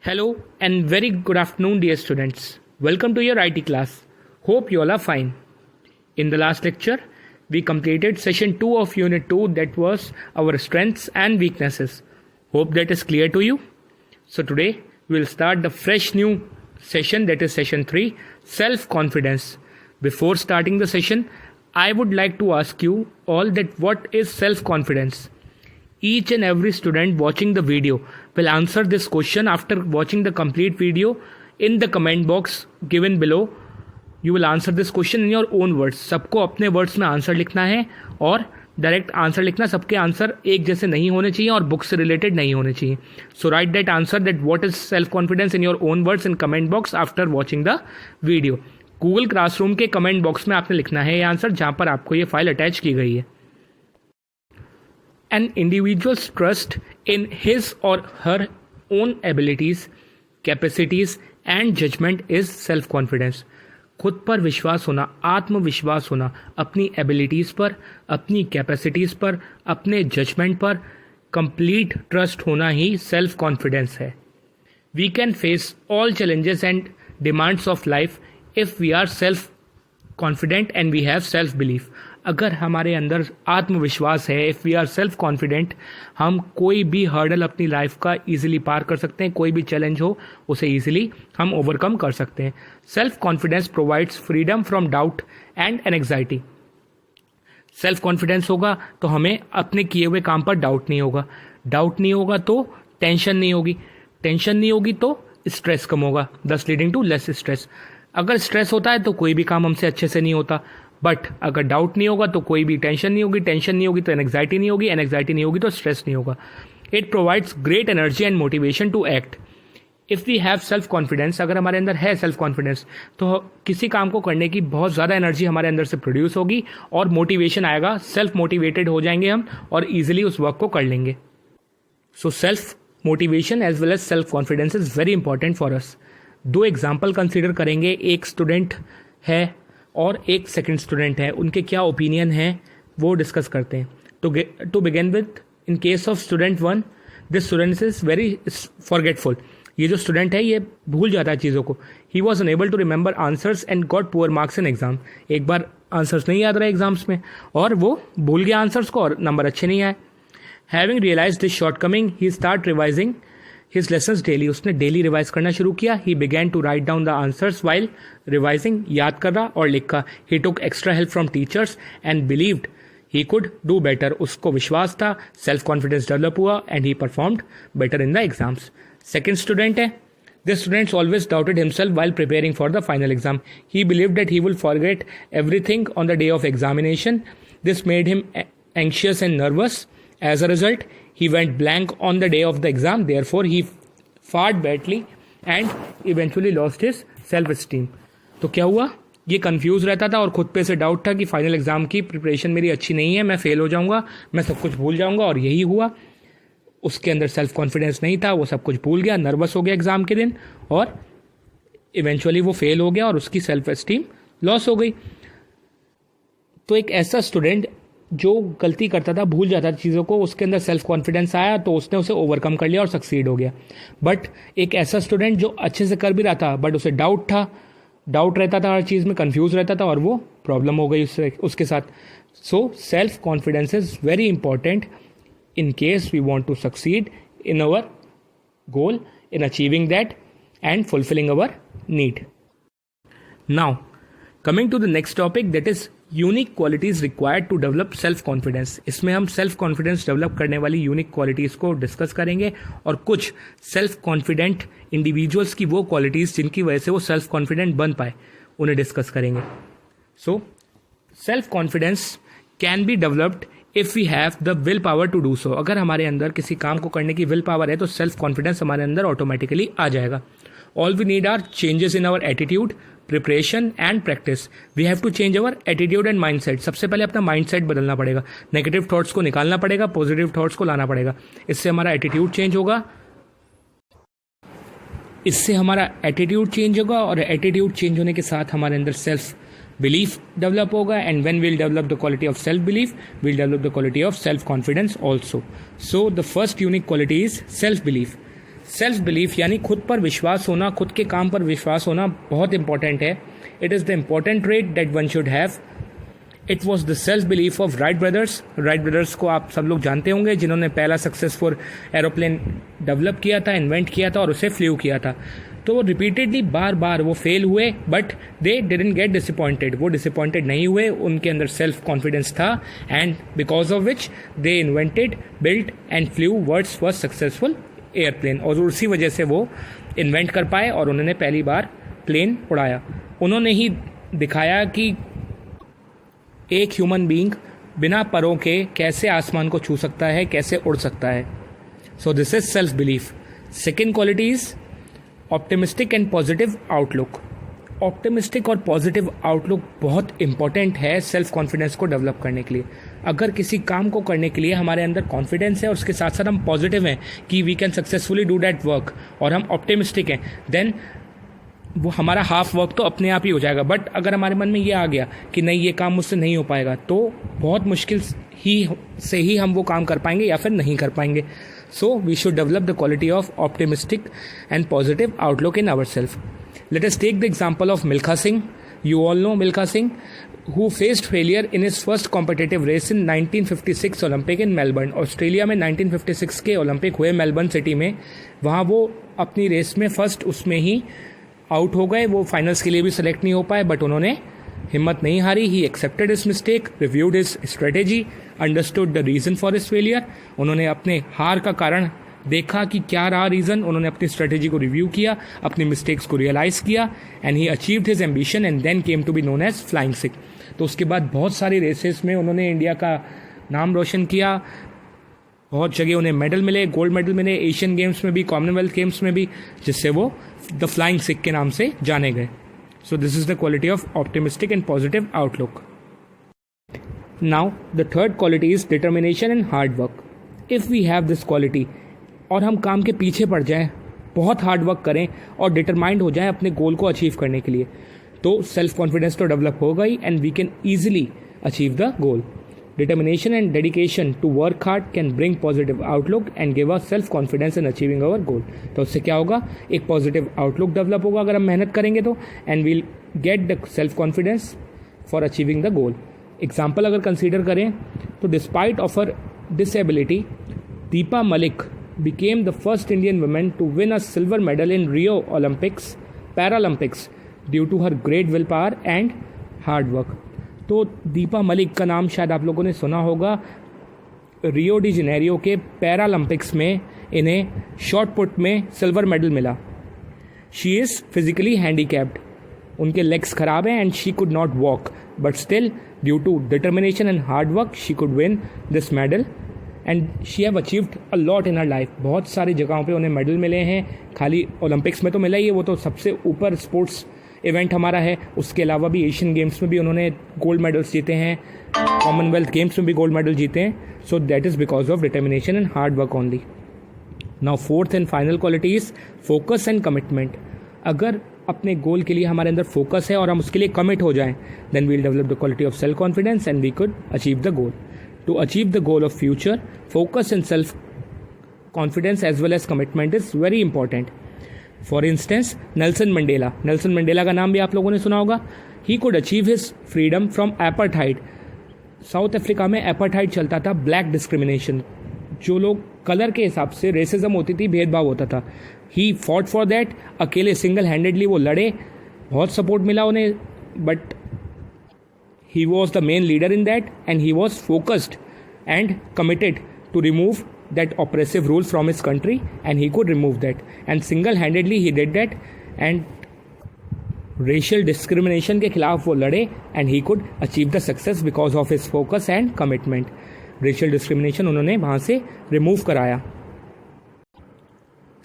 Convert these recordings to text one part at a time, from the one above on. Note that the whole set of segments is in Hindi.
Hello and very good afternoon, dear students. Welcome to your IT class. Hope you all are fine. In the last lecture, we completed session 2 of unit 2, that was our strengths and weaknesses. Hope that is clear to you. So today we will start the fresh new session, that is session 3, self-confidence. Before starting the session, I would like to ask you all that what is self-confidence? Each and every student watching the video will answer this question after watching the complete video. In the comment box given below, you will answer this question in your own words. सबको अपने वर्ड्स में आंसर लिखना है और डायरेक्ट आंसर लिखना. सबके आंसर एक जैसे नहीं होने चाहिए और बुक से रिलेटेड नहीं होने चाहिए. So write that answer that what is self confidence in your own words in comment box after watching the video. Google classroom के कमेंट बॉक्स में आपने लिखना है ये आंसर जहाँ पर आपको ये फाइल अटैच की गई है. An individual's trust in his or her own abilities, capacities and judgment is self-confidence. खुद पर विश्वास होना, आत्मविश्वास होना, अपनी एबिलिटीज़ पर, अपनी कैपेसिटीज़ पर, अपने जजमेंट पर कंप्लीट ट्रस्ट होना ही सेल्फ कॉन्फिडेंस है. We can face all challenges and demands of life if we are self confident and we have self belief. अगर हमारे अंदर आत्मविश्वास है, if we are self confident, हम कोई भी हर्डल अपनी लाइफ का ईजिली पार कर सकते हैं. कोई भी चैलेंज हो उसे ईजिली हम ओवरकम कर सकते हैं. Self confidence provides freedom from doubt and anxiety. Self confidence होगा तो हमें अपने किए हुए काम पर डाउट नहीं होगा. डाउट नहीं होगा तो टेंशन नहीं होगी. टेंशन नहीं होगी तो स्ट्रेस कम होगा, दस लीडिंग टू लेस स्ट्रेस. अगर स्ट्रेस होता है तो कोई भी काम हमसे अच्छे से नहीं होता. बट अगर डाउट नहीं होगा तो कोई भी टेंशन नहीं होगी. टेंशन नहीं होगी तो एंग्जाइटी नहीं होगी. एंग्जाइटी नहीं होगी तो स्ट्रेस नहीं होगा. It provides great energy and motivation to act. If we have self confidence, अगर हमारे अंदर है सेल्फ कॉन्फिडेंस तो किसी काम को करने की बहुत ज़्यादा एनर्जी हमारे अंदर से प्रोड्यूस होगी और मोटिवेशन आएगा. सेल्फ मोटिवेटेड हो जाएंगे हम और ईजिली उस वर्क को कर लेंगे. So self motivation as well as self confidence is very important for us. दो एग्जाम्पल कंसिडर करेंगे. एक स्टूडेंट है और एक सेकंड स्टूडेंट है. उनके क्या ओपिनियन है वो डिस्कस करते हैं. To begin with, in case of student 1, this student is very forgetful. ये जो स्टूडेंट है ये भूल जाता है चीज़ों को. He was unable to remember answers and got poor marks in exam. एक बार आंसर्स नहीं याद रहे एग्जाम्स में और वो भूल गया आंसर्स को और नंबर अच्छे नहीं आए. Having realize this shortcoming, he start revising his lessons daily. उसने डेली रिवाइज करना शुरू किया. He began to write down the answers while revising. याद कर रहा और लिखा. He took extra help from teachers and believed he could do better. उसको विश्वास था, सेल्फ कॉन्फिडेंस डेवलप हुआ and he performed better in the exams. Second student है. This student always doubted himself while preparing for the final exam. He believed that he will forget everything on the day of examination. This made him anxious and nervous. As a result, he went blank on the day of the exam. Therefore, he fared badly and eventually lost his self-esteem. तो क्या हुआ? ये कंफ्यूज रहता था और खुद पे से डाउट था कि फाइनल एग्जाम की प्रिपरेशन मेरी अच्छी नहीं है, मैं फेल हो जाऊंगा, मैं सब कुछ भूल जाऊंगा. और यही हुआ. उसके अंदर सेल्फ कॉन्फिडेंस नहीं था, वो सब कुछ भूल गया, नर्वस हो गया एग्जाम के दिन और इवेंचुअली वो फेल हो गया और उसकी सेल्फ एस्टीम लॉस हो गई. तो एक ऐसा स्टूडेंट जो गलती करता था, भूल जाता था चीज़ों को, उसके अंदर सेल्फ कॉन्फिडेंस आया तो उसने उसे ओवरकम कर लिया और सक्सीड हो गया. बट एक ऐसा स्टूडेंट जो अच्छे से कर भी रहा था बट उसे डाउट था, डाउट रहता था, हर चीज़ में कंफ्यूज रहता था और वो प्रॉब्लम हो गई उसके साथ. So self confidence is very important in case we want to succeed in our goal, in achieving that and fulfilling our need. Now, coming to the next topic, that is unique qualities required to develop self-confidence. इसमें हम self confidence develop करने वाली unique qualities को discuss करेंगे और कुछ self confident individuals की वो qualities जिनकी वजह से वो self confident बन पाए उन्हें discuss करेंगे. So, self confidence can be developed if we have the will power to do so. अगर हमारे अंदर किसी काम को करने की विल पावर है तो सेल्फ कॉन्फिडेंस हमारे अंदर ऑटोमेटिकली आ जाएगा. All we need are changes in our attitude, preparation and practice. We have to change our attitude and mindset. सबसे पहले अपना माइंडसेट बदलना पड़ेगा. नेगेटिव थॉट्स को निकालना पड़ेगा, पॉजिटिव थॉट्स को लाना पड़ेगा. इससे हमारा एटीट्यूड चेंज होगा. इससे हमारा एटीट्यूड चेंज होगा और एटीट्यूड चेंज होने के साथ हमारे अंदर सेल्फ belief develop होगा. and when we'll develop the quality of self belief, we'll develop the quality of self confidence also. So the first unique quality is self belief. Self belief यानी खुद पर विश्वास होना, खुद के काम पर विश्वास होना बहुत इंपॉर्टेंट है. It is the important trait that one should have. It was the self belief of Wright brothers. Wright brothers को आप सब लोग जानते होंगे, जिन्होंने पहला सक्सेसफुल एरोप्लेन डेवलप किया था, इन्वेंट किया था और उसे फ्लू किया था. तो वो रिपीटेडली बार बार वो फेल हुए, but they didn't get disappointed. वो डिसअपॉइंटेड नहीं हुए, उनके अंदर सेल्फ कॉन्फिडेंस था, and because of which they invented, built and flew world's first successful airplane. और उसी वजह से वो इन्वेंट कर पाए और उन्होंने पहली बार प्लेन उड़ाया. उन्होंने ही दिखाया कि एक ह्यूमन बीइंग बिना परों के कैसे आसमान को छू सकता है, कैसे उड़ सकता है. So this is self belief. Second quality is optimistic and positive outlook. Optimistic और पॉजिटिव आउटलुक बहुत इंपॉर्टेंट है सेल्फ कॉन्फिडेंस को डेवलप करने के लिए. अगर किसी काम को करने के लिए हमारे अंदर कॉन्फिडेंस है और उसके साथ साथ हम पॉजिटिव हैं कि we can successfully do that work, और हम ऑप्टिमिस्टिक हैं, देन वो हमारा हाफ वर्क तो अपने आप ही हो जाएगा. बट अगर हमारे मन में ये आ गया कि नहीं, ये काम मुझसे नहीं हो पाएगा, तो बहुत मुश्किल से ही हम वो काम कर पाएंगे या फिर नहीं कर पाएंगे. So we should develop the quality of optimistic and positive outlook in our self. Let us take the example of Milkha Singh. You all know Milkha Singh, who faced failure in his first competitive race in 1956 Olympic in Melbourne. Australia में 1956 के ओलंपिक हुए मेलबर्न सिटी में. वहाँ वो अपनी रेस में फर्स्ट उसमें ही आउट हो गए. वो फाइनल्स के लिए भी सेलेक्ट नहीं हो पाए, बट उन्होंने हिम्मत नहीं हारी. He accepted his mistake, reviewed his strategy, understood the reason for his failure. उन्होंने अपने हार का कारण देखा कि क्या रहा रीज़न. उन्होंने अपनी स्ट्रेटेजी को रिव्यू किया, अपनी मिस्टेक्स को रियलाइज़ किया, and he achieved his ambition and then came to be known as flying Sikh. तो उसके बाद बहुत सारी रेसेस में उन्होंने इंडिया का नाम रोशन किया. बहुत जगह उन्हें मेडल मिले, गोल्ड मेडल मिले, एशियन गेम्स में भी, कॉमनवेल्थ गेम्स में भी, जिससे वो द फ्लाइंग सिख के नाम से जाने गए. So this is the quality of optimistic and positive outlook. Now the third quality is determination and hard work. If we have this quality और हम काम के पीछे पड़ जाएं, बहुत हार्ड वर्क करें और डिटरमाइंड हो जाएं अपने गोल को अचीव करने के लिए, तो सेल्फ कॉन्फिडेंस तो डेवलप होगा ही, and we can easily achieve the goal. Determination and dedication to work hard can bring positive outlook and give us self confidence in achieving our goal. तो उससे क्या होगा, एक पॉजिटिव आउटलुक डेवलप होगा अगर हम मेहनत करेंगे तो, and we'll get the self confidence for achieving the goal. Example अगर कंसिडर करें तो despite of her disability, Deepa Malik became the first Indian woman to win a silver medal in Rio Olympics, Paralympics due to her great willpower and hard work. तो दीपा मलिक का नाम शायद आप लोगों ने सुना होगा. रियो डी जेनेरियो के पैरालंपिक्स में इन्हें शॉट पुट में सिल्वर मेडल मिला. शी इज़ फिजिकली हैंडीकैप्ड, उनके लेग्स खराब हैं and she could not walk, but still due to determination and hard work she could win this medal. And she have achieved a lot in her life. बहुत सारी जगहों पे उन्हें मेडल मिले हैं. खाली ओलंपिक्स में तो मिला ही है, वो तो सबसे ऊपर स्पोर्ट्स इवेंट हमारा है. उसके अलावा भी एशियन गेम्स में भी उन्होंने गोल्ड मेडल्स जीते हैं, कॉमनवेल्थ गेम्स में भी गोल्ड मेडल जीते हैं. So that is because of determination and hard work only. Now fourth and final quality is focus and commitment. अगर अपने गोल के लिए हमारे अंदर फोकस है और हम उसके लिए कमिट हो जाएं, then we'll develop the quality of self confidence and we could achieve the goal. To achieve the goal of future, focus and self-confidence as well as commitment is very important. For instance, Nelson Mandela का नाम भी आप लोगों ने सुना होगा. He could achieve his freedom from apartheid. South Africa में apartheid चलता था, ब्लैक डिस्क्रिमिनेशन, जो लोग कलर के हिसाब से रेसिज्म होती थी, भेदभाव होता था. He fought for that. अकेले सिंगल हैंडेडली वो लड़े, बहुत सपोर्ट मिला उन्हें, but he was the main leader in that, and he was focused and committed to remove that oppressive rule from his country, and he could remove that, and single-handedly he did that, and racial discrimination के खिलाफ वो लड़े, and he could achieve the success because of his focus and commitment. racial discrimination उन्होंने वहाँ से remove कराया.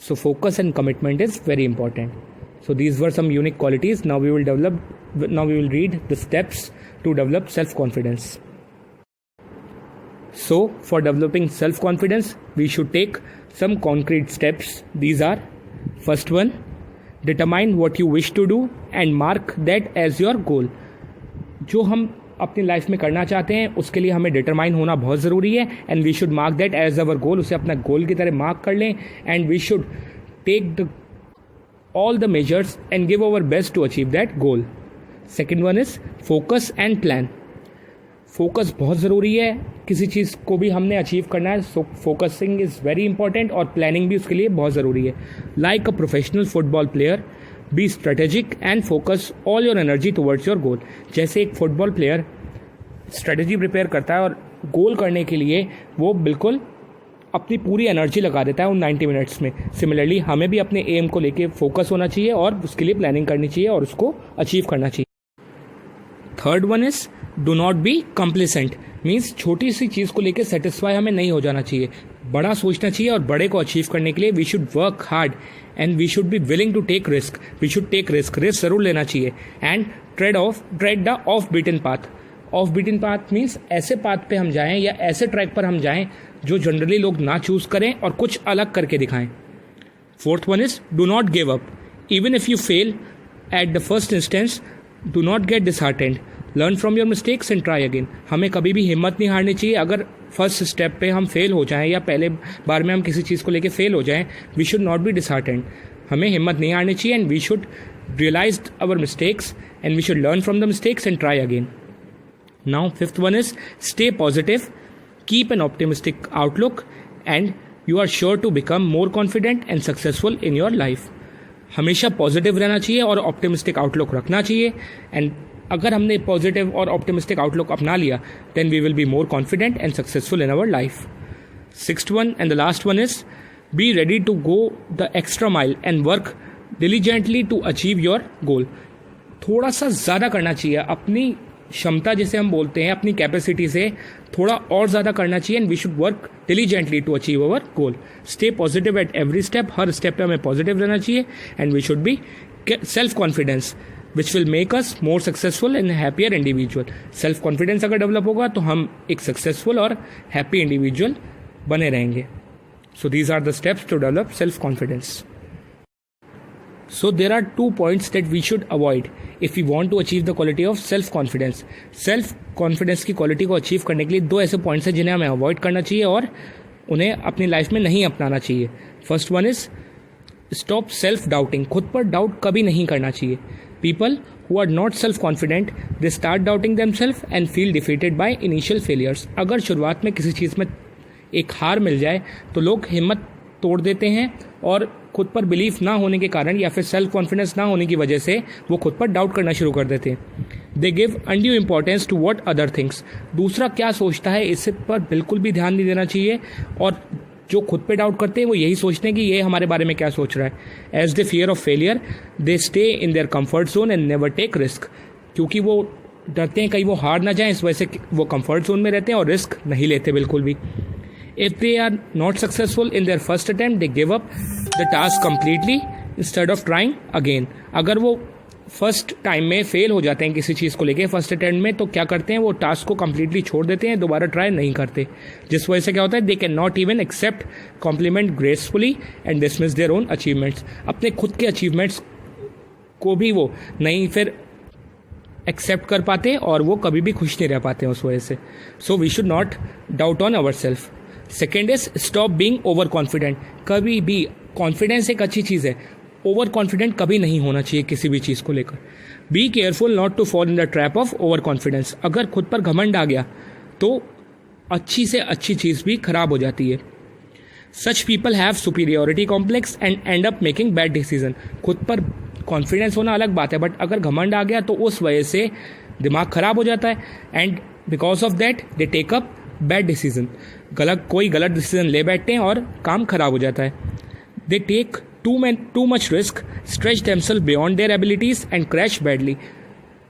So focus and commitment is very important. So these were some unique qualities. Now we will read the steps to develop self-confidence. So for developing self-confidence, we should take some concrete steps. These are, first one, determine what you wish to do and mark that as your goal. जो हम अपनी लाइफ में करना चाहते हैं उसके लिए हमें डिटरमाइन होना बहुत ज़रूरी है, and we should mark that as our goal. उसे अपना गोल की तरह मार्क कर लें, and we should take all the measures and give our best to achieve that goal. Second one is focus and plan. Focus बहुत ज़रूरी है, किसी चीज़ को भी हमने अचीव करना है, so focusing is very important और प्लानिंग भी उसके लिए बहुत ज़रूरी है. Like a professional football player, be strategic and focus all your energy towards your goal. जैसे एक फुटबॉल प्लेयर स्ट्रेटजी प्रिपेयर करता है और गोल करने के लिए वो बिल्कुल अपनी पूरी एनर्जी लगा देता है उन 90 मिनट्स में. सिमिलरली हमें भी अपने एम को लेके फोकस होना चाहिए और उसके लिए प्लानिंग करनी चाहिए और उसको अचीव करना चाहिए. Third one is do not be complacent. Means छोटी सी चीज़ को लेकर सेटिस्फाई हमें नहीं हो जाना चाहिए, बड़ा सोचना चाहिए और बड़े को अचीव करने के लिए we should work hard and we should be willing to take risk. We should take risk ज़रूर लेना चाहिए. And tread the off beaten path. Off beaten path means ऐसे पाथ पे हम जाएं या ऐसे ट्रैक पर हम जाएं जो जनरली लोग ना चूज करें और कुछ अलग करके दिखाएं. Fourth one is do not give up. Even if you fail at the first instance, do not gate disheartened. Learn from your mistakes and try again. हमें कभी भी हिम्मत नहीं हारनी चाहिए. अगर फर्स्ट स्टेप पे हम फेल हो जाएं या पहले बार में हम किसी चीज़ को लेके फेल हो जाएं, we should not be disheartened. हमें हिम्मत नहीं हारनी चाहिए and we should realize our mistakes and we should learn from the mistakes and try again. Now, fifth one is stay positive, keep an optimistic outlook, and you are sure to become more confident and successful in your life. हमेशा पॉजिटिव रहना चाहिए और ऑप्टिमिस्टिक आउटलुक रखना चाहिए. एंड अगर हमने पॉजिटिव और ऑप्टिमिस्टिक आउटलुक अपना लिया, then we will be more confident and successful in our life. Sixth one and the last one is be ready to go the extra mile and work diligently to achieve your goal. थोड़ा सा ज़्यादा करना चाहिए, अपनी क्षमता जिसे हम बोलते हैं, अपनी कैपेसिटी से थोड़ा और ज़्यादा करना चाहिए. And we should work diligently to achieve our goal. Stay positive at every step. हर स्टेप पे हमें पॉजिटिव रहना चाहिए. And we should be self confidence which will make us more successful and happier individual. Self confidence अगर डेवलप होगा तो हम एक सक्सेसफुल और हैप्पी इंडिविजुअल बने रहेंगे. So these are the steps to develop self confidence. So there are 2 points that we should avoid if we want to achieve the quality of self confidence. Self confidence की क्वालिटी को अचीव करने के लिए 2 ऐसे पॉइंट्स हैं जिन्हें हमें अवॉइड करना चाहिए और उन्हें अपनी लाइफ में नहीं अपनाना चाहिए. First one is stop self doubting. खुद पर डाउट कभी नहीं करना चाहिए. People who are not self confident they start doubting themselves and feel defeated by initial failures. अगर शुरुआत में किसी चीज़ में एक हार मिल जाए तो लोग हिम्मत तोड़ देते हैं और खुद पर बिलीफ ना होने के कारण या फिर सेल्फ कॉन्फिडेंस ना होने की वजह से वो खुद पर डाउट करना शुरू कर देते हैं. They give undue importance to what other things. दूसरा क्या सोचता है इस पर बिल्कुल भी ध्यान नहीं देना चाहिए. और जो खुद पे डाउट करते हैं वो यही सोचते हैं कि ये हमारे बारे में क्या सोच रहा है. As they fear of failure they stay in their comfort zone and never take risk. क्योंकि वो डरते हैं कहीं वो हार ना जाए, इस वजह से वो कंफर्ट जोन में रहते हैं और रिस्क नहीं लेते बिल्कुल भी. If they are not successful in their first attempt, they give up the task completely instead of trying again. अगर वो फर्स्ट टाइम में फेल हो जाते हैं किसी चीज़ को लेके फर्स्ट अटेम्प्ट में, तो क्या करते हैं वो टास्क को completely छोड़ देते हैं, दोबारा ट्राई नहीं करते. जिस वजह से क्या होता है, they can not even accept compliment gracefully and dismiss their own achievements. अपने खुद के अचीवमेंट्स को भी वो नहीं फिर एक्सेप्ट कर पाते और वो कभी भी खुश नहीं रह पाते उस वजह से. So we should not doubt on our self. Second is stop being over confident. कभी भी कॉन्फिडेंस एक अच्छी चीज़ है, ओवर कॉन्फिडेंट कभी नहीं होना चाहिए किसी भी चीज़ को लेकर. Be careful not to fall in the trap of over confidence. अगर खुद पर घमंड आ गया तो अच्छी से अच्छी चीज़ भी खराब हो जाती है. Such people have superiority complex and and up making bad decision. खुद पर कॉन्फिडेंस होना अलग बात है, बट अगर घमंड आ गया तो उस वजह से दिमाग खराब हो जाता है and because of that they take up bad decision. कोई गलत डिसीजन ले बैठते हैं और काम खराब हो जाता है. They take too much risk, stretch themselves beyond their abilities and crash badly.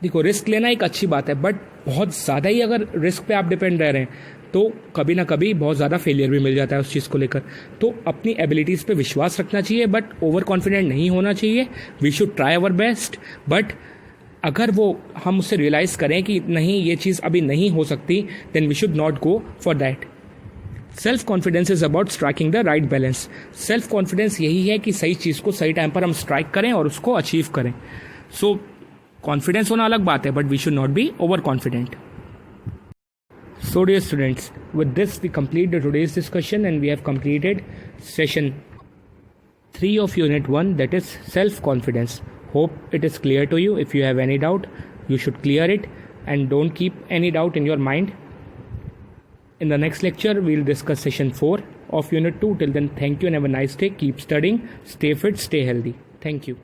देखो, रिस्क लेना एक अच्छी बात है, बट बहुत ज़्यादा ही अगर रिस्क पे आप डिपेंड रह रहे हैं तो कभी ना कभी बहुत ज़्यादा फेलियर भी मिल जाता है उस चीज़ को लेकर. तो अपनी एबिलिटीज़ पे विश्वास रखना चाहिए, बट ओवर कॉन्फिडेंट नहीं होना चाहिए. We should try our best, but अगर वो हम उससे रियलाइज़ करें कि नहीं ये चीज़ अभी नहीं हो सकती, then we should not go for that. Self confidence is about striking the right balance. Self confidence यही है कि सही चीज़ को सही टाइम पर हम स्ट्राइक करें और उसको अचीव करें. सो कॉन्फिडेंस होना अलग बात है, but we should not be over confident. So dear students, with this we complete the today's discussion and we have completed session. 3 of Unit 1, that is self-confidence. Hope it is clear to you. If you have any doubt, you should clear it and don't keep any doubt in your mind. In the next lecture, we'll discuss session 4 of Unit 2. Till then, thank you and have a nice day. Keep studying, stay fit, stay healthy. Thank you.